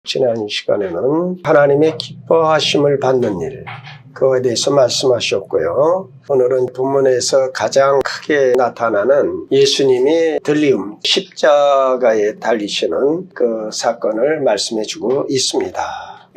지난 시간에는 하나님의 기뻐하심을 받는 일, 그거에 대해서 말씀하셨고요. 오늘은 본문에서 가장 크게 나타나는 예수님이 들리움, 십자가에 달리시는 그 사건을 말씀해주고 있습니다.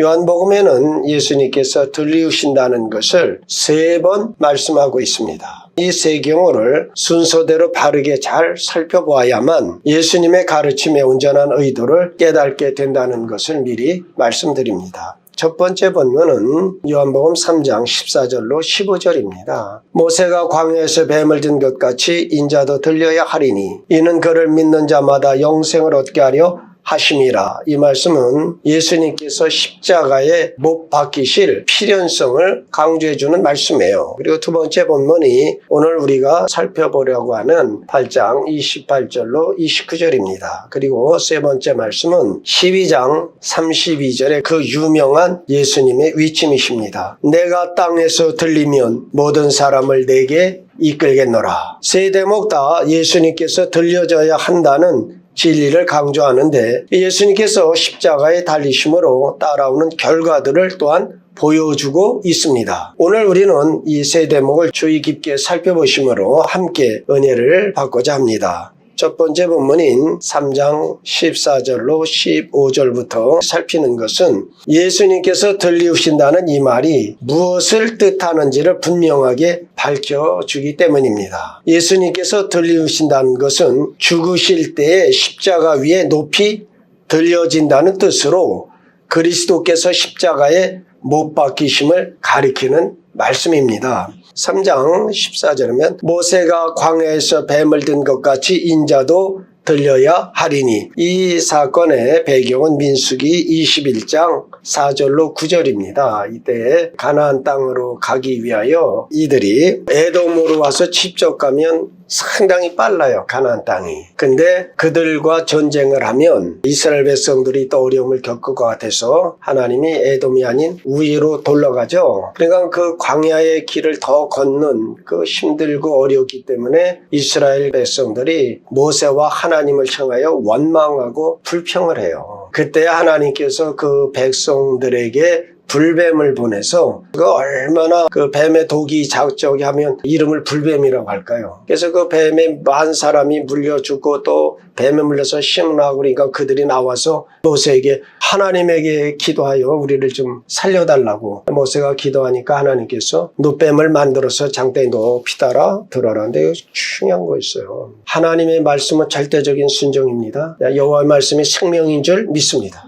요한복음에는 예수님께서 들리우신다는 것을 3번 말씀하고 있습니다. 이 세 경우를 순서대로 바르게 잘 살펴보아야만 예수님의 가르침의 온전한 의도를 깨닫게 된다는 것을 미리 말씀드립니다. 첫 번째 본문은 요한복음 3장 14절로 15절입니다. 모세가 광야에서 뱀을 든 것 같이 인자도 들려야 하리니 이는 그를 믿는 자마다 영생을 얻게 하려 하심이라. 이 말씀은 예수님께서 십자가에 못 박히실 필연성을 강조해주는 말씀이에요. 그리고 두 번째 본문이 오늘 우리가 살펴보려고 하는 8장 28절로 29절입니다. 그리고 세 번째 말씀은 12장 32절의 그 유명한 예수님의 위침이십니다. 내가 땅에서 들리면 모든 사람을 내게 이끌겠노라. 세 대목 다 예수님께서 들려져야 한다는 진리를 강조하는데 예수님께서 십자가에 달리심으로 따라오는 결과들을 또한 보여주고 있습니다. 오늘 우리는 이 세 대목을 주의 깊게 살펴보심으로 함께 은혜를 받고자 합니다. 첫 번째 본문인 3장 14절로 15절부터 살피는 것은 예수님께서 들리우신다는 이 말이 무엇을 뜻하는지를 분명하게 밝혀주기 때문입니다. 예수님께서 들리우신다는 것은 죽으실 때에 십자가 위에 높이 들려진다는 뜻으로 그리스도께서 십자가에 못 박히심을 가리키는 말씀입니다. 3장 14절이면 모세가 광야에서 뱀을 든 것 같이 인자도 들려야 하리니. 이 사건의 배경은 민수기 21장 4절로 9절입니다. 이때 가나안 땅으로 가기 위하여 이들이 에돔으로 와서 직접 가면 상당히 빨라요, 가나안 땅이. 근데 그들과 전쟁을 하면 이스라엘 백성들이 또 어려움을 겪을 것 같아서 하나님이 에돔이 아닌 우위로 돌아가죠. 그러니까 그 광야의 길을 더 걷는 그 힘들고 어렵기 때문에 이스라엘 백성들이 모세와 하나님을 향하여 원망하고 불평을 해요. 그때 하나님께서 그 백성들에게 불뱀을 보내서 그 얼마나 그 뱀의 독이 자극적이 하면 이름을 불뱀이라고 할까요? 그래서 그 뱀에 만 사람이 물려 죽고 또 뱀에 물려서 심하고 그러니까 그들이 나와서 모세에게 하나님에게 기도하여 우리를 좀 살려달라고. 모세가 기도하니까 하나님께서 노뱀을 만들어서 장대에 높이 달아 들어라. 근데 이거 중요한 거 있어요. 하나님의 말씀은 절대적인 순종입니다. 여호와의 말씀이 생명인 줄 믿습니다.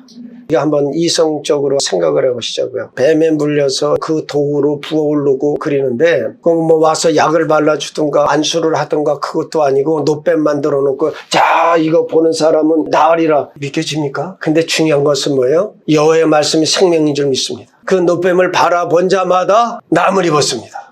한번 이성적으로 생각을 해보시자고요. 뱀에 물려서 그 독으로 부어오르고 그리는데 그럼 뭐 와서 약을 발라주든가 안수를 하든가 그것도 아니고 노뱀 만들어 놓고 자 이거 보는 사람은 나으리라 믿겨집니까? 근데 중요한 것은 뭐예요? 여호와의 말씀이 생명인 줄 믿습니다. 그 노뱀을 바라본 자마다 남을 입었습니다.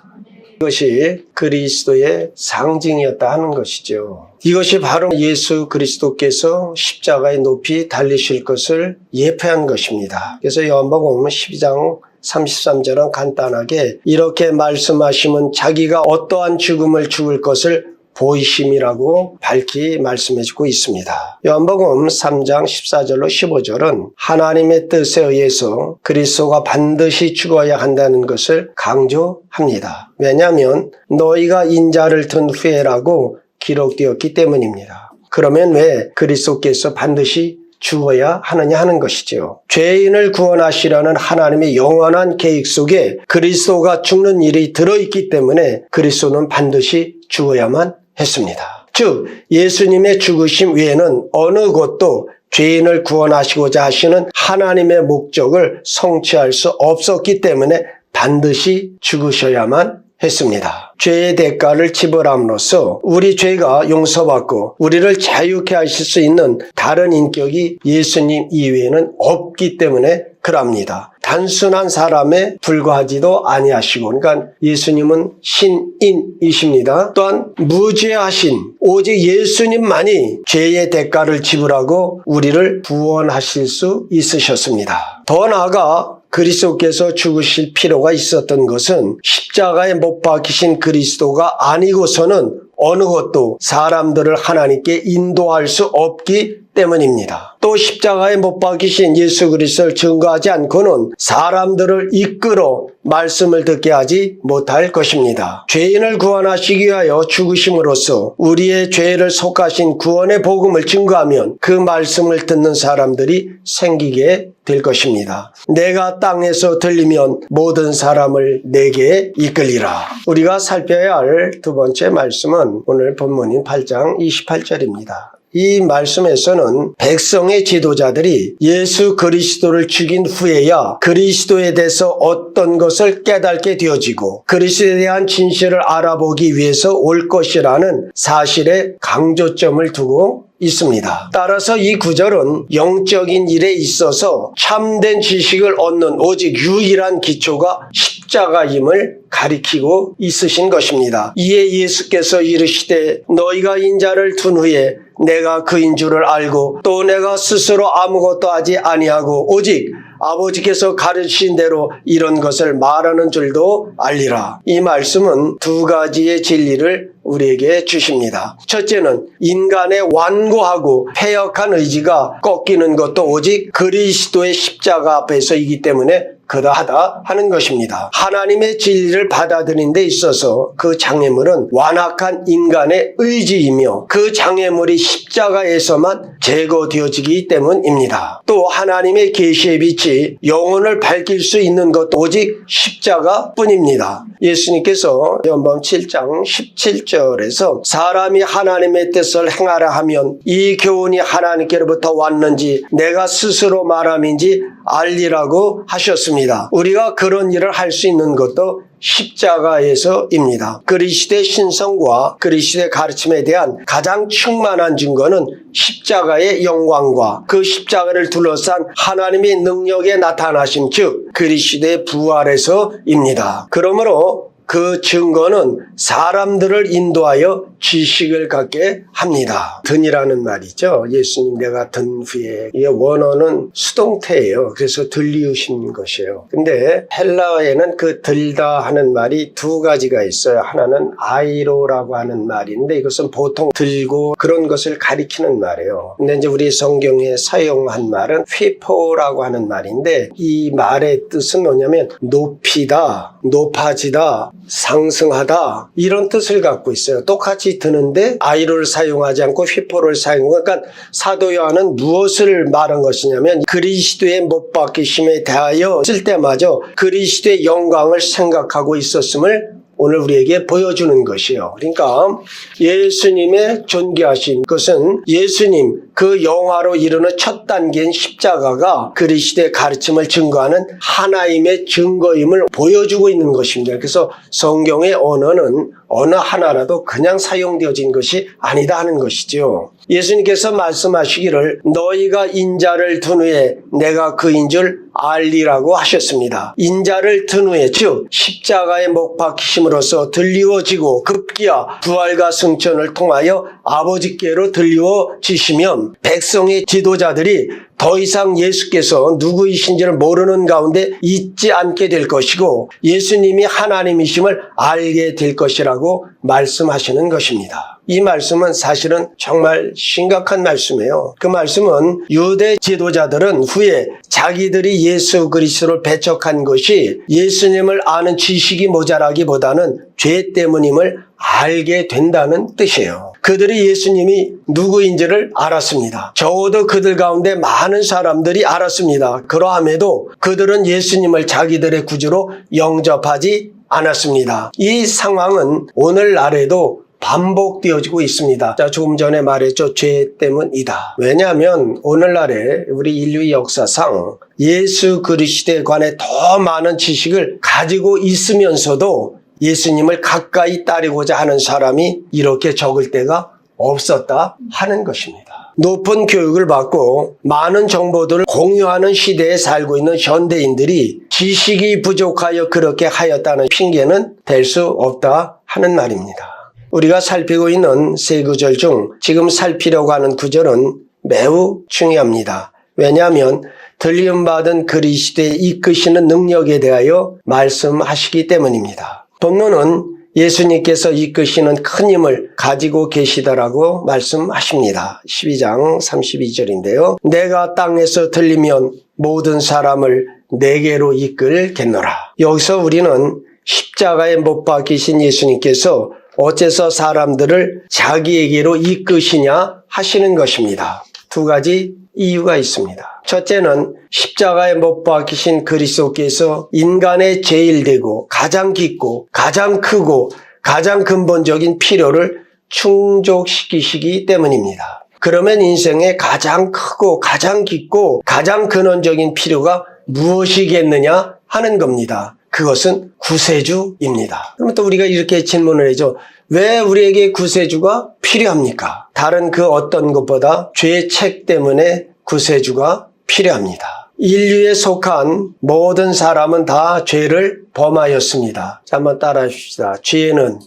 이것이 그리스도의 상징이었다 하는 것이죠. 이것이 바로 예수 그리스도께서 십자가에 높이 달리실 것을 예표한 것입니다. 그래서 요한복음 12장 33절은 간단하게 이렇게 말씀하시면 자기가 어떠한 죽음을 죽을 것을 보이심이라고 밝히 말씀해주고 있습니다. 요한복음 3장 14절로 15절은 하나님의 뜻에 의해서 그리스도가 반드시 죽어야 한다는 것을 강조합니다. 왜냐하면 너희가 인자를 든 후에라고 기록되었기 때문입니다. 그러면 왜 그리스도께서 반드시 죽어야 하느냐 하는 것이지요. 죄인을 구원하시려는 하나님의 영원한 계획 속에 그리스도가 죽는 일이 들어있기 때문에 그리스도는 반드시 죽어야만 했습니다. 즉 예수님의 죽으심 외에는 어느 곳도 죄인을 구원하시고자 하시는 하나님의 목적을 성취할 수 없었기 때문에 반드시 죽으셔야만 했습니다. 죄의 대가를 지불함으로써 우리 죄가 용서받고 우리를 자유케 하실 수 있는 다른 인격이 예수님 이외에는 없기 때문에 그럽니다. 단순한 사람에 불과하지도 아니하시고, 그러니까 예수님은 신인이십니다. 또한 무죄하신 오직 예수님만이 죄의 대가를 지불하고 우리를 구원하실 수 있으셨습니다. 더 나아가 그리스도께서 죽으실 필요가 있었던 것은 십자가에 못 박히신 그리스도가 아니고서는 어느 것도 사람들을 하나님께 인도할 수 없기 때문입니다. 또 십자가에 못 박히신 예수 그리스도를 증거하지 않고는 사람들을 이끌어 말씀을 듣게 하지 못할 것입니다. 죄인을 구원하시기 위하여 죽으심으로써 우리의 죄를 속하신 구원의 복음을 증거하면 그 말씀을 듣는 사람들이 생기게 될 것입니다. 내가 땅에서 들리면 모든 사람을 내게 이끌리라. 우리가 살펴야 할 두 번째 말씀은 오늘 본문인 8장 28절입니다. 이 말씀에서는 백성의 지도자들이 예수 그리스도를 죽인 후에야 그리스도에 대해서 어떤 것을 깨닫게 되어지고 그리스도에 대한 진실을 알아보기 위해서 올 것이라는 사실에 강조점을 두고 있습니다. 따라서 이 구절은 영적인 일에 있어서 참된 지식을 얻는 오직 유일한 기초가 십자가임을 가리키고 있으신 것입니다. 이에 예수께서 이르시되 너희가 인자를 둔 후에 내가 그인 줄을 알고 또 내가 스스로 아무것도 하지 아니하고 오직 아버지께서 가르치신 대로 이런 것을 말하는 줄도 알리라. 이 말씀은 두 가지의 진리를 우리에게 주십니다. 첫째는 인간의 완고하고 패역한 의지가 꺾이는 것도 오직 그리스도의 십자가 앞에서이기 때문에 그러하다 하는 것입니다. 하나님의 진리를 받아들이는 데 있어서 그 장애물은 완악한 인간의 의지이며 그 장애물이 십자가에서만 제거되어지기 때문입니다. 또 하나님의 계시의 빛이 영혼을 밝힐 수 있는 것도 오직 십자가뿐입니다. 예수님께서 요한복음 7장 17절에서 사람이 하나님의 뜻을 행하라 하면 이 교훈이 하나님께로부터 왔는지 내가 스스로 말함인지 알리라고 하셨습니다. 우리가 그런 일을 할 수 있는 것도 십자가에서입니다. 그리스도의 신성과 그리스도의 가르침에 대한 가장 충만한 증거는 십자가의 영광과 그 십자가를 둘러싼 하나님의 능력의 나타나심, 즉 그리스도의 부활에서입니다. 그러므로 그 증거는 사람들을 인도하여 지식을 갖게 합니다. 든이라는 말이죠. 예수님 내가 든 후에 이 원어는 수동태예요. 그래서 들리우신 것이에요. 근데 헬라어에는 그 들다 하는 말이 두 가지가 있어요. 하나는 아이로라고 하는 말인데 이것은 보통 들고 그런 것을 가리키는 말이에요. 근데 이제 우리 성경에 사용한 말은 휘포라고 하는 말인데 이 말의 뜻은 뭐냐면 높이다, 높아지다, 상승하다 이런 뜻을 갖고 있어요. 똑같이 드는데 아이로를 사용하지 않고 휘포를 사용하고 그러니까 사도 요한은 무엇을 말한 것이냐면 그리스도의 못 박히심에 대하여 쓸 때마저 그리스도의 영광을 생각하고 있었음을 오늘 우리에게 보여주는 것이에요. 그러니까 예수님의 존귀하신 것은 예수님 그 영화로 이르는 첫 단계인 십자가가 그리스도의 가르침을 증거하는 하나님의 증거임을 보여주고 있는 것입니다. 그래서 성경의 언어는 어느 하나라도 그냥 사용되어진 것이 아니다 하는 것이죠. 예수님께서 말씀하시기를 너희가 인자를 둔 후에 내가 그인 줄 알리라고 하셨습니다. 인자를 둔 후에 즉 십자가에 못 박히심으로써 들리워지고 급기야 부활과 승천을 통하여 아버지께로 들리워지시면 백성의 지도자들이 더 이상 예수께서 누구이신지를 모르는 가운데 있지 않게 될 것이고 예수님이 하나님이심을 알게 될 것이라고 말씀하시는 것입니다. 이 말씀은 사실은 정말 심각한 말씀이에요. 그 말씀은 유대 지도자들은 후에 자기들이 예수 그리스도를 배척한 것이 예수님을 아는 지식이 모자라기보다는 죄 때문임을 알게 된다는 뜻이에요. 그들이 예수님이 누구인지를 알았습니다. 적어도 그들 가운데 많은 사람들이 알았습니다. 그러함에도 그들은 예수님을 자기들의 구주로 영접하지 않았습니다. 이 상황은 오늘날에도 반복되어지고 있습니다. 자, 조금 전에 말했죠. 죄 때문이다. 왜냐하면 오늘날에 우리 인류의 역사상 예수 그리스도에 관해 더 많은 지식을 가지고 있으면서도 예수님을 가까이 따르고자 하는 사람이 이렇게 적을 때가 없었다 하는 것입니다. 높은 교육을 받고 많은 정보들을 공유하는 시대에 살고 있는 현대인들이 지식이 부족하여 그렇게 하였다는 핑계는 될 수 없다 하는 말입니다. 우리가 살피고 있는 세 구절 중 지금 살피려고 하는 구절은 매우 중요합니다. 왜냐하면 들림받은 그리스도의 이끄시는 능력에 대하여 말씀하시기 때문입니다. 본문은 예수님께서 이끄시는 큰 힘을 가지고 계시다라고 말씀하십니다. 12장 32절인데요. 내가 땅에서 들리면 모든 사람을 내게로 이끌겠노라. 여기서 우리는 십자가에 못 박히신 예수님께서 어째서 사람들을 자기에게로 이끄시냐 하시는 것입니다. 두 가지 이유가 있습니다. 첫째는 십자가에 못 박히신 그리스도께서 인간의 제일 되고 가장 깊고 가장 크고 가장 근본적인 필요를 충족시키시기 때문입니다. 그러면 인생의 가장 크고 가장 깊고 가장 근원적인 필요가 무엇이겠느냐 하는 겁니다. 그것은 구세주입니다. 그러면 또 우리가 이렇게 질문을 하죠. 왜 우리에게 구세주가 필요합니까? 다른 그 어떤 것보다 죄의 책 때문에 구세주가 필요합니다. 인류에 속한 모든 사람은 다 죄를 범하였습니다. 자, 한번 따라해 줍시다. 죄는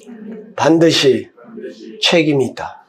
반드시 책임이 있다.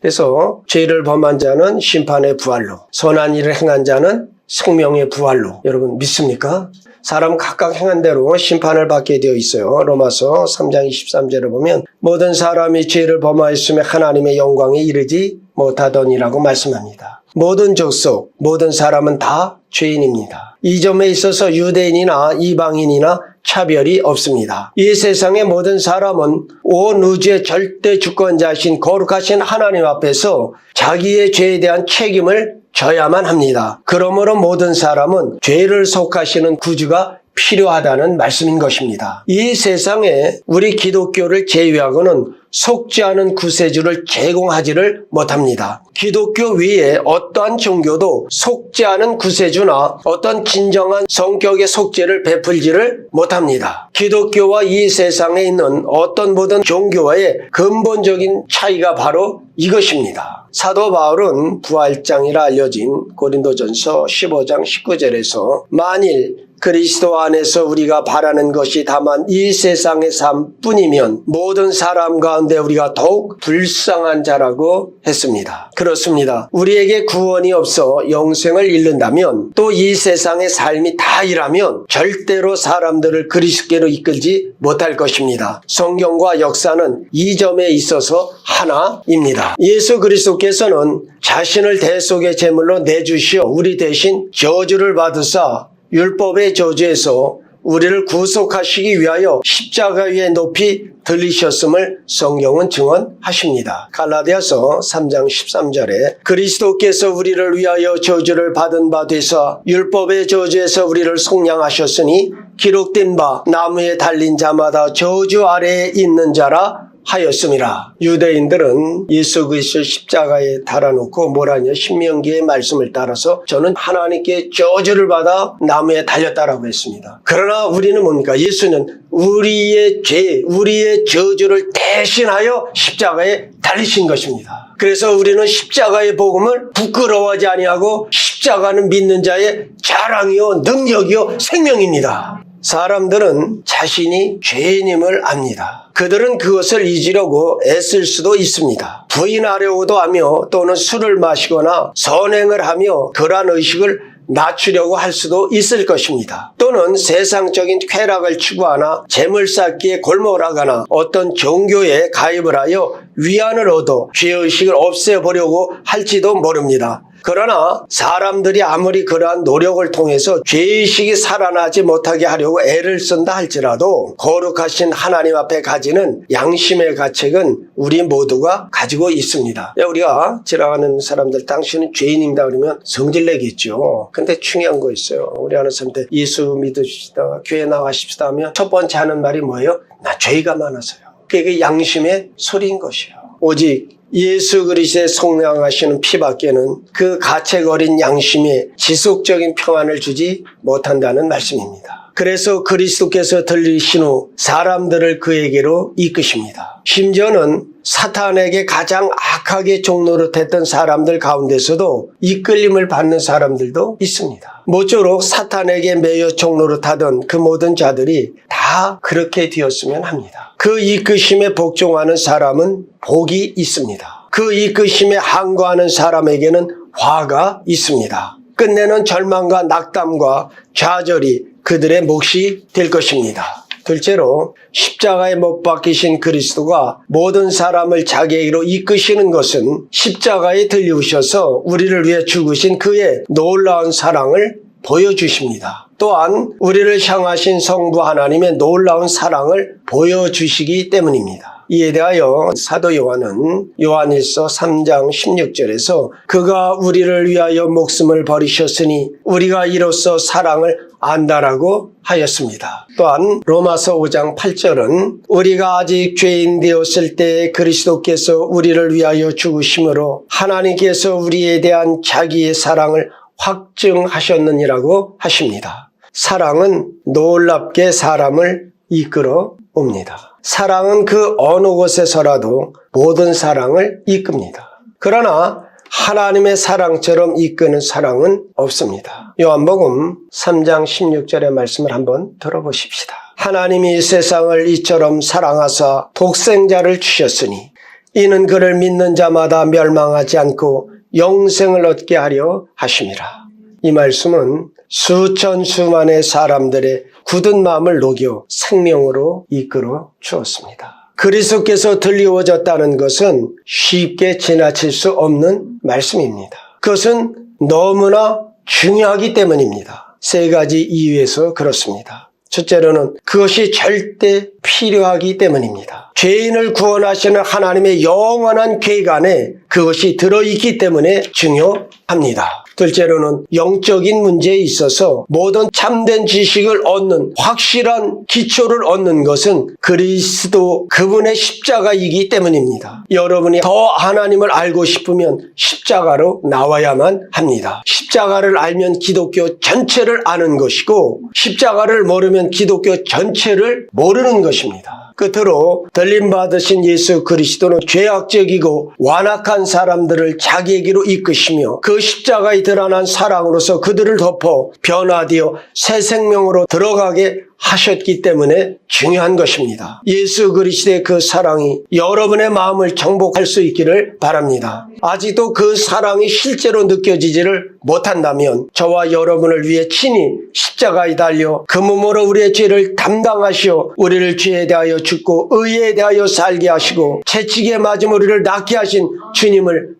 그래서 죄를 범한 자는 심판의 부활로, 선한 일을 행한 자는 생명의 부활로. 여러분 믿습니까? 사람 각각 행한 대로 심판을 받게 되어 있어요. 로마서 3장 23절을 보면 모든 사람이 죄를 범하였으며 하나님의 영광에 이르지 못하더니라고 말씀합니다. 모든 족속, 모든 사람은 다 죄인입니다. 이 점에 있어서 유대인이나 이방인이나 차별이 없습니다. 이 세상의 모든 사람은 온 우주의 절대 주권자이신 거룩하신 하나님 앞에서 자기의 죄에 대한 책임을 져야만 합니다. 그러므로 모든 사람은 죄를 속하시는 구주가 필요하다는 말씀인 것입니다. 이 세상에 우리 기독교를 제외하고는 속지 않은 구세주를 제공하지를 못합니다. 기독교 외에 어떠한 종교도 속지 않은 구세주나 어떤 진정한 성격의 속죄를 베풀지를 못합니다. 기독교와 이 세상에 있는 어떤 모든 종교와의 근본적인 차이가 바로 이것입니다. 사도 바울은 부활장이라 알려진 고린도전서 15장 19절에서 만일 그리스도 안에서 우리가 바라는 것이 다만 이 세상의 삶뿐이면 모든 사람 가운데 우리가 더욱 불쌍한 자라고 했습니다. 그렇습니다. 우리에게 구원이 없어 영생을 잃는다면 또 이 세상의 삶이 다 이라면 절대로 사람들을 그리스도께로 이끌지 못할 것입니다. 성경과 역사는 이 점에 있어서 하나입니다. 예수 그리스도께서는 자신을 대속의 제물로 내주시어 우리 대신 저주를 받으사 율법의 저주에서 우리를 구속하시기 위하여 십자가 위에 높이 들리셨음을 성경은 증언하십니다. 갈라디아서 3장 13절에 그리스도께서 우리를 위하여 저주를 받은 바 되사 율법의 저주에서 우리를 속량하셨으니 기록된 바 나무에 달린 자마다 저주 아래에 있는 자라 하였음이라. 유대인들은 예수 그리스도 십자가에 달아놓고 뭐라냐 신명기의 말씀을 따라서 저는 하나님께 저주를 받아 나무에 달렸다라고 했습니다. 그러나 우리는 뭡니까? 예수는 우리의 죄, 우리의 저주를 대신하여 십자가에 달리신 것입니다. 그래서 우리는 십자가의 복음을 부끄러워하지 아니하고 십자가는 믿는 자의 자랑이요 능력이요 생명입니다. 사람들은 자신이 죄인임을 압니다. 그들은 그것을 잊으려고 애쓸 수도 있습니다. 부인하려고도 하며 또는 술을 마시거나 선행을 하며 그러한 의식을 낮추려고 할 수도 있을 것입니다. 또는 세상적인 쾌락을 추구하나 재물 쌓기에 골몰하거나 어떤 종교에 가입을 하여 위안을 얻어 죄의식을 없애보려고 할지도 모릅니다. 그러나 사람들이 아무리 그러한 노력을 통해서 죄의식이 살아나지 못하게 하려고 애를 쓴다 할지라도 거룩하신 하나님 앞에 가지는 양심의 가책은 우리 모두가 가지고 있습니다. 우리가 지나가는 사람들 당신은 죄인입니다 그러면 성질내겠죠. 근데 중요한 거 있어요. 우리 아는 사람들 예수 믿으시다 교회 나가십시다 하면 첫 번째 하는 말이 뭐예요? 나 죄가 많아서요. 그게 양심의 소리인 것이에요. 오직 예수 그리스도의 속량하시는 피밖에는 그 가책 어린 양심에 지속적인 평안을 주지 못한다는 말씀입니다. 그래서 그리스도께서 들리신 후 사람들을 그에게로 이끄십니다. 심지어는 사탄에게 가장 악하게 종노릇했던 사람들 가운데서도 이끌림을 받는 사람들도 있습니다. 모쪼록 사탄에게 매여 종노릇하던 그 모든 자들이 다 그렇게 되었으면 합니다. 그 이끄심에 복종하는 사람은 복이 있습니다. 그 이끄심에 항거하는 사람에게는 화가 있습니다. 끝내는 절망과 낙담과 좌절이 그들의 몫이 될 것입니다. 둘째로 십자가에 못 박히신 그리스도가 모든 사람을 자기에게로 이끄시는 것은 십자가에 들리우셔서 우리를 위해 죽으신 그의 놀라운 사랑을 보여주십니다. 또한 우리를 향하신 성부 하나님의 놀라운 사랑을 보여주시기 때문입니다. 이에 대하여 사도 요한은 요한일서 3장 16절에서 그가 우리를 위하여 목숨을 버리셨으니 우리가 이로써 사랑을 안다라고 하였습니다. 또한 로마서 5장 8절은 우리가 아직 죄인 되었을 때 그리스도께서 우리를 위하여 죽으심으로 하나님께서 우리에 대한 자기의 사랑을 확증하셨느니라고 하십니다. 사랑은 놀랍게 사람을 이끌어 옵니다. 사랑은 그 어느 곳에서라도 모든 사랑을 이끕니다. 그러나 하나님의 사랑처럼 이끄는 사랑은 없습니다. 요한복음 3장 16절의 말씀을 한번 들어보십시다. 하나님이 세상을 이처럼 사랑하사 독생자를 주셨으니 이는 그를 믿는 자마다 멸망하지 않고 영생을 얻게 하려 하심이라. 이 말씀은 수천 수만의 사람들의 굳은 마음을 녹여 생명으로 이끌어 주었습니다. 그리스도께서 들리워졌다는 것은 쉽게 지나칠 수 없는 말씀입니다. 그것은 너무나 중요하기 때문입니다. 세 가지 이유에서 그렇습니다. 첫째로는 그것이 절대 필요하기 때문입니다. 죄인을 구원하시는 하나님의 영원한 계획 안에 그것이 들어있기 때문에 중요합니다. 둘째로는 영적인 문제에 있어서 모든 참된 지식을 얻는 확실한 기초를 얻는 것은 그리스도 그분의 십자가이기 때문입니다. 여러분이 더 하나님을 알고 싶으면 십자가로 나와야만 합니다. 십자가를 알면 기독교 전체를 아는 것이고 십자가를 모르면 기독교 전체를 모르는 것입니다. 끝으로 들림받으신 예수 그리스도는 죄악적이고 완악한 사람들을 자기에게로 이끄시며 그 십자가에 드러난 사랑으로서 그들을 덮어 변화되어 새 생명으로 들어가게 하셨기 때문에 중요한 것입니다. 예수 그리스도의 그 사랑이 여러분의 마음을 정복할 수 있기를 바랍니다. 아직도 그 사랑이 실제로 느껴지지를 못한다면 저와 여러분을 위해 친히 십자가에 달려 그 몸으로 우리의 죄를 담당하시어 우리를 죄에 대하여 죽고 의에 대하여 살게 하시고 채찍에 맞음 우리를 낫게 하신 주님을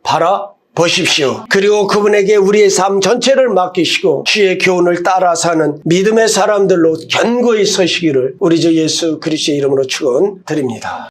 보십시오. 그리고 그분에게 우리의 삶 전체를 맡기시고 주의 교훈을 따라 사는 믿음의 사람들로 견고히 서시기를 우리 주 예수 그리스도의 이름으로 축원드립니다.